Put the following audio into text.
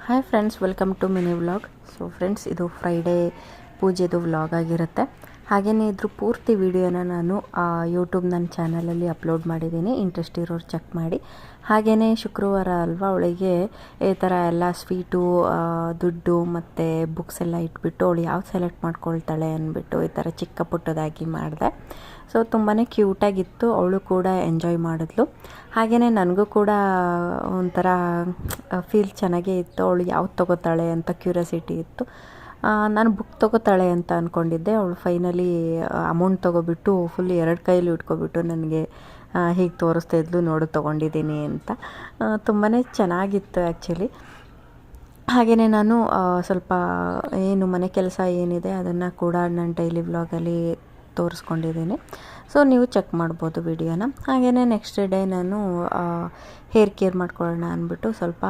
Hi friends, welcome to mini vlog. So friends, ಇದು Friday ಪೂಜೆದು vlog ಆಗಿರುತ್ತೆ. ಹಾಗೆಯೇ ಇದ್ರ ಪೂರ್ತಿ ವಿಡಿಯೋನ ನಾನು ಯೂಟ್ಯೂಬ್ ನನ್ನ ಚಾನಲಲ್ಲಿ ಅಪ್ಲೋಡ್ ಮಾಡಿದ್ದೀನಿ. ಇಂಟ್ರೆಸ್ಟ್ ಇರೋರು ಚೆಕ್ ಮಾಡಿ. ಹಾಗೆಯೇ ಶುಕ್ರವಾರ ಅಲ್ವಾ, ಅವಳಿಗೆ ಈ ಥರ ಎಲ್ಲ ಸ್ವೀಟು, ದುಡ್ಡು ಮತ್ತು ಬುಕ್ಸ್ ಎಲ್ಲ ಇಟ್ಬಿಟ್ಟು ಅವಳು ಯಾವ್ದು ಸೆಲೆಕ್ಟ್ ಮಾಡ್ಕೊಳ್ತಾಳೆ ಅಂದ್ಬಿಟ್ಟು ಈ ಥರ ಚಿಕ್ಕ ಪುಟ್ಟದಾಗಿ ಮಾಡಿದೆ. ಸೊ ತುಂಬಾ ಕ್ಯೂಟಾಗಿತ್ತು. ಅವಳು ಕೂಡ ಎಂಜಾಯ್ ಮಾಡಿದ್ಲು. ಹಾಗೆಯೇ ನನಗೂ ಕೂಡ ಒಂಥರ ಫೀಲ್ ಚೆನ್ನಾಗೇ ಇತ್ತು. ಅವಳು ಯಾವ್ದು ತೊಗೋತಾಳೆ ಅಂತ ಕ್ಯೂರಿಯಾಸಿಟಿ ಇತ್ತು. ನಾನು ಬುಕ್ ತೊಗೋತಾಳೆ ಅಂತ ಅಂದ್ಕೊಂಡಿದ್ದೆ. ಅವಳು ಫೈನಲಿ ಅಮೌಂಟ್ ತೊಗೊಬಿಟ್ಟು ಫುಲ್ 2 ಕೈಯಲ್ಲಿ ಇಟ್ಕೊಬಿಟ್ಟು ನನಗೆ ಹೀಗೆ ತೋರಿಸ್ತಾ ಇದ್ಲು, ನೋಡು ತೊಗೊಂಡಿದ್ದೀನಿ ಅಂತ. ತುಂಬಾ ಚೆನ್ನಾಗಿತ್ತು ಆ್ಯಕ್ಚುಲಿ. ಹಾಗೆಯೇ ನಾನು ಸ್ವಲ್ಪ ಏನು ಮನೆ ಕೆಲಸ ಏನಿದೆ ಅದನ್ನು ಕೂಡ ನಾನು ಡೈಲಿ ವ್ಲಾಗಲ್ಲಿ ತೋರಿಸ್ಕೊಂಡಿದ್ದೀನಿ. ಸೊ ನೀವು ಚೆಕ್ ಮಾಡ್ಬೋದು ವಿಡಿಯೋನ. ಹಾಗೆಯೇ ನೆಕ್ಸ್ಟ್ ಡೇ ನಾನು ಹೇರ್ ಕೇರ್ ಮಾಡ್ಕೊಳ್ಳೋಣ ಅಂದ್ಬಿಟ್ಟು ಸ್ವಲ್ಪ